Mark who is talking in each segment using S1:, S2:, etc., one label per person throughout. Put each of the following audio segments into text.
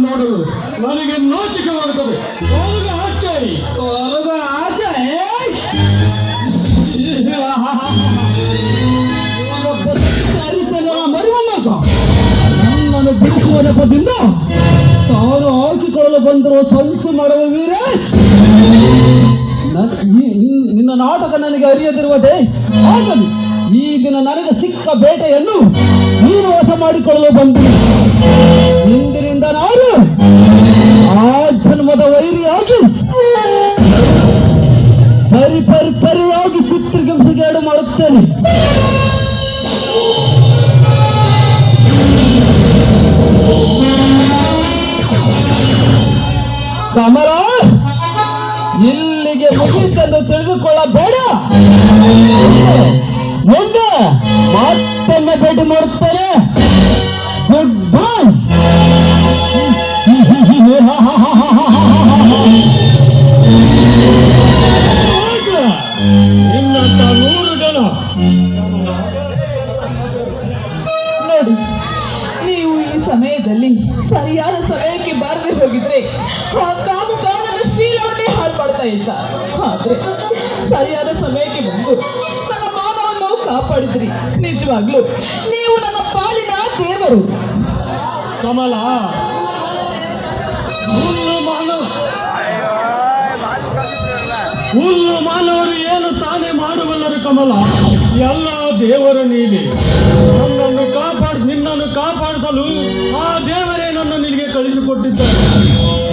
S1: ನೋಡಲು ನನಗೆ ನಾಚಿಕವಾಗುತ್ತದೆ. ನನ್ನನ್ನು ಬಿಡಿಸುವ ನೆಪದಿಂದ ತಾನು ಹಾಕಿಕೊಳ್ಳಲು ಬಂದಿರುವ ಸಂಚು ಮಾಡುವ ವೀರೇಶ್, ನಿನ್ನ ನಾಟಕ ನನಗೆ ಅರಿಯದಿರುವುದೇ ಆಗಲಿ. ಈ ದಿನ ನನಗೆ ಸಿಕ್ಕ ಬೇಟೆಯನ್ನು ನೀನು ವಶ ಮಾಡಿಕೊಳ್ಳಲು ಬಂದಿಲ್ಲ. ಇಂದಿನಿಂದ ನಾನು ಆ ಜನ್ಮದ ವೈರಿಯಾಗಿ ಪರಿಯಾಗಿ ಚಿತ್ರಹಿಂಸೆಗೇಡು ಮಾಡುತ್ತೇನೆ. ಕಮಲ, ಇಲ್ಲಿಗೆ ಮುಗಿತೆಂದು ತಿಳಿದುಕೊಳ್ಳಬೇಡ. ಮುಂದೆ ಮತ್ತೊಮ್ಮೆ ಭೇಟಿ ಮಾಡುತ್ತೇನೆ. Good bye.
S2: ನಿನ್ನಂತ 100 ಜನ
S3: ನೋಡಿ, ನೀವು ಈ ಸಮಯದಲ್ಲಿ ಸರಿಯಾದ ಸಮಯಕ್ಕೆ ಬಾರದೆ ಹೋಗಿದ್ರೆ ಆ ಕಾಮುಕಾರನ ಶೀಲವನ್ನೇ ಹಾಳು ಮಾಡ್ತಾ ಇದ್ದ. ಆದ್ರೆ ಸರಿಯಾದ ಸಮಯಕ್ಕೆ ಬಂದು ನನ್ನ ಮಾನವನ್ನು ಕಾಪಾಡಿದ್ರಿ. ನಿಜವಾಗ್ಲು ನೀವು ನನ್ನ ಪಾಲಿನ ದೇವರು.
S2: ಕಮಲ, ಹುಲ್ಲು ಮಾನವರು ಏನು ತಾನೇ ಮಾಡಬಲ್ಲರು ಕಮಲ. ಎಲ್ಲ ದೇವರು ನೀನೆ. ನಿನ್ನನ್ನು ಕಾಪಾಡಿಸಲು ಆ ದೇವರೇ ನನ್ನ ನಿನಗೆ ಕಳಿಸಿಕೊಟ್ಟಿದ್ದಾರೆ.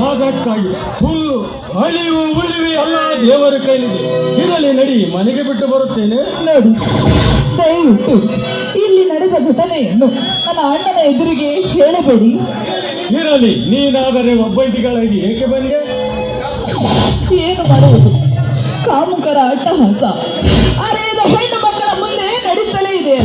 S2: ಅದಕ್ಕಾಗಿ ಹುಲ್ಲು ಅಳಿವು ಉಳಿವಿ ಎಲ್ಲ ದೇವರ ಕೈಲಿದೆ. ಇರಲಿ, ನಡಿ, ಮನೆಗೆ ಬಿಟ್ಟು ಬರುತ್ತೇನೆ.
S3: ನೋಡಿ, ದಯವಿಟ್ಟು ಇಲ್ಲಿ ನಡೆದ ಘಟನೆಯನ್ನು ನನ್ನ ಅಣ್ಣನ ಎದುರಿಗೆ ಹೇಳಬೇಡಿ.
S2: ಇರಲಿ, ನೀನಾದರೆ ಒಬ್ಬಂಟಿಗಳಾಗಿ ಏಕೆ ಬಂದೆ?
S3: ಏನು ಮಾಡುವುದು? ಕಾಮುಕರ ಅಟ್ಟಹಾಸ ಅರೆಯದ ಹೆಣ್ಣು ಮಕ್ಕಳ ಮುಂದೆ ನಡೀತಲೇ ಇದೆ.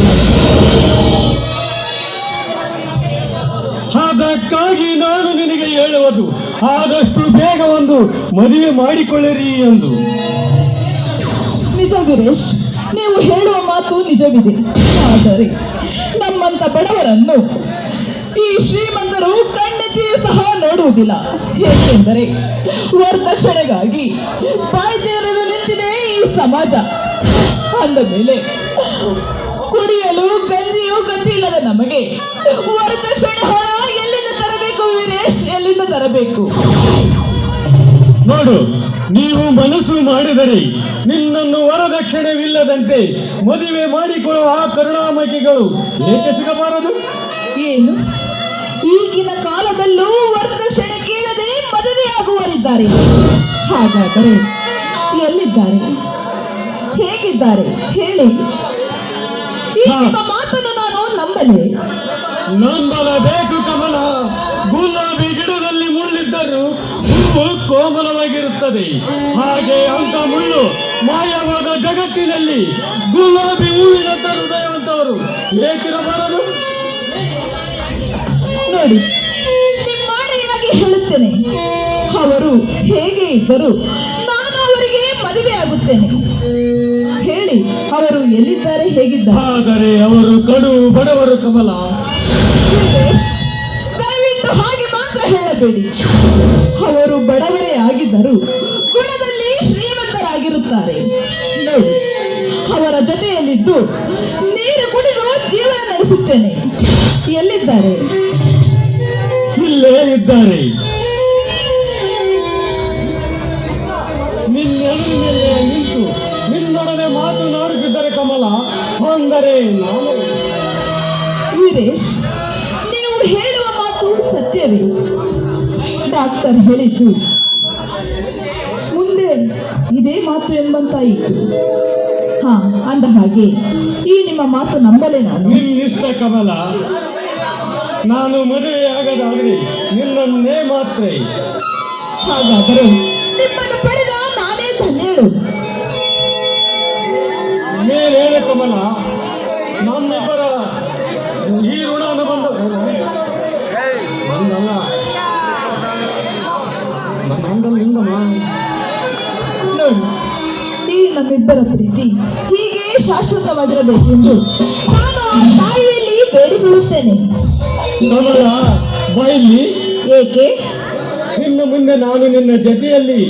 S2: ಅದಕ್ಕಾಗಿ ನಾನು ನಿನಗೆ ಹೇಳುವುದು, ಆದಷ್ಟು ಬೇಗ ಒಂದು ಮದುವೆ ಮಾಡಿಕೊಳ್ಳಿರಿ ಎಂದು.
S3: ನಿಜ ವೀರೇಶ್, ನೀವು ಹೇಳುವ ಮಾತು ನಿಜವಿದೆ. ಆದರೆ ನಮ್ಮಂತ ಬಡವರನ್ನು ಈ ಶ್ರೀಮಂತರು ಖಂಡಿತಿಯೂ ಸಹ ನೋಡುವುದಿಲ್ಲ. ಏಕೆಂದರೆ ವರದಕ್ಷಿಣೆಗಾಗಿ ಬಾಯ್ದೇರಲು ನಿಂತಿದೆ ಈ ಸಮಾಜ. ಅಂದ ಮೇಲೆ ಕುಡಿಯಲು ಗಂಜಿಯೂ ಗತಿ ಇಲ್ಲದ ನಮಗೆ ವರದಕ್ಷಿಣೆ ಹಣ ಎಲ್ಲಿಂದ ತರಬೇಕು ವೀರೇಶ್? ಎಲ್ಲಿಂದ ತರಬೇಕು?
S2: ನೋಡು, ನೀವು ಮನಸ್ಸು ಮಾಡಿದರೆ ನಿನ್ನನ್ನು ವರದಕ್ಷಿಣೆವಿಲ್ಲದಂತೆ ಮದುವೆ ಮಾಡಿಕೊಳ್ಳುವ ಆ ಕರುಣಾಮಯಿಗಳು ಏಕೆ ಸಿಗಬಾರದು?
S3: ಏನು, ಈಗಿನ ಕಾಲದಲ್ಲೂ ವರದಕ್ಷಿಣೆ ಕೇಳದೆ ಮದುವೆಯಾಗುವರಿದ್ದಾರೆ. ಹಾಗಾದರೆ ಎಲ್ಲಿದ್ದಾರೆ, ಹೇಗಿದ್ದಾರೆ ಹೇಳಿ. ಈ ನಿಮ್ಮ ಮಾತನ್ನು ನಾನು ನಂಬಲೆ?
S2: ನಂಬಲಬೇಕು ಕಮಲ. ಗುಲಾಬಿ ಗಿಡದಲ್ಲಿ ಮುಳ್ಳಿದ್ದರೂ ಹೂವು ಕೋಮಲವಾಗಿರುತ್ತದೆ. ಹಾಗೆ ಅಂತ ಮುಳ್ಳು ಮಾಯವಾದ ಜಗತ್ತಿನಲ್ಲಿ ಗುಲಾಬಿ ಹೂವಿನಂತ ಹೃದಯವಂತವರು ಏಕಿರಬಾರದು?
S3: ನೋಡಿ, ನಿಮ್ಮಾಣೆಯಾಗಿ ಹೇಳುತ್ತೇನೆ, ಅವರು ಹೇಗೆ ಇದ್ದರು ನಾನು ಅವರಿಗೆ ಮದುವೆ ಆಗುತ್ತೇನೆ. ಹೇಳಿ, ಅವರು ಎಲ್ಲಿದ್ದಾರೆ, ಹೇಗಿದ್ದಾರೆ?
S2: ಆದರೆ ಅವರು ಕಡು ಬಡವರು ಕಮಲ.
S3: ದಯವಿಟ್ಟು ಹಾಗೆ ಮಾತ್ರ ಹೇಳಬೇಡಿ. ಅವರು ಬಡವರೇ ಆಗಿದ್ದರು ಗುಣದಲ್ಲಿ ಶ್ರೀಮಂತರಾಗಿರುತ್ತಾರೆ. ನೋಡಿ, ಅವರ ಜೊತೆಯಲ್ಲಿದ್ದು ನೀರು ಕುಡಿದು ಜೀವನ ನಡೆಸುತ್ತೇನೆ. ಎಲ್ಲಿದ್ದಾರೆ?
S2: ಇಲ್ಲೇ ಇದ್ದಾರೆ. ನಿನ್ನೆದುರಿನಲ್ಲೇ ನಿಂತು ನಿನ್ನೊಡನೆ ಮಾತನಾಡುತ್ತಿದ್ದರೆ ಕಮಲ, ಅಂದರೆ ನಾನು.
S3: ವೀರೇಶ್, ನೀವು ಹೇಳುವ ಮಾತು ಸತ್ಯವೇ? ಡಾಕ್ಟರ್ ಹೇಳಿದ್ದು ಮುಂದೆ ಇದೇ ಮಾತು ಎಂಬಂತಾಯಿತು. ಹಾ, ಅಂದ ಹಾಗೆ ಈ ನಿಮ್ಮ ಮಾತು ನಂಬಲೆ ನಾನು.
S2: ನಿನ್ನಿಷ್ಟ ಕಮಲ. ನಾನು ಮದುವೆಯಾಗದಾದ್ರೆ ನಿನ್ನನ್ನೇ ಮಾತ್ರ.
S3: ಹಾಗಾದರೆ ನಿಮ್ಮನ್ನು ಪಡೆದ ನಾನೇ ಧನ್ಯಳು.
S2: ಮೇಲೇಳೆ ಕಮಲ, ನಮ್ಮಿಬ್ಬರ ಈ ಋಣವನ್ನು ಬಂದಲ್ಲ ನನ್ನಂದಲ್ಲಿಂದಮ್ಮ.
S3: ನೋಡಿ, ಈ ನಮ್ಮಿಬ್ಬರ ಪ್ರೀತಿ ಹೀಗೆ ಶಾಶ್ವತವಾಗಿರಬೇಕೆಂದು ನಾನು ಆ ತಾಯಿಯಲ್ಲಿ ಬೇಡಿಕೊಳ್ಳುತ್ತೇನೆ.
S2: ಕಮಲ, ಬಾಯಲ್ಲಿ
S3: ಏಕೆ?
S2: ಇನ್ನು ಮುಂದೆ ನಾನು ನಿನ್ನ ಜೊತೆಯಲ್ಲಿ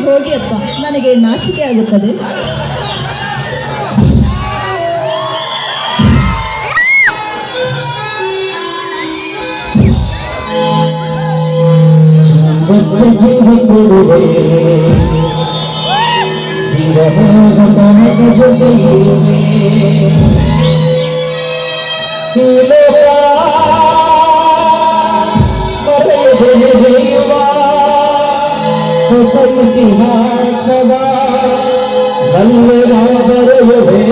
S3: ಹೋಗಿ ಅಪ್ಪ, ನನಗೆ ನಾಚಿಕೆ ಆಗುತ್ತದೆ.
S1: ಹೊಸ ಇತಿಹಾಸವ ಬಲ್ಲೆನಾದರೆಯುವೆ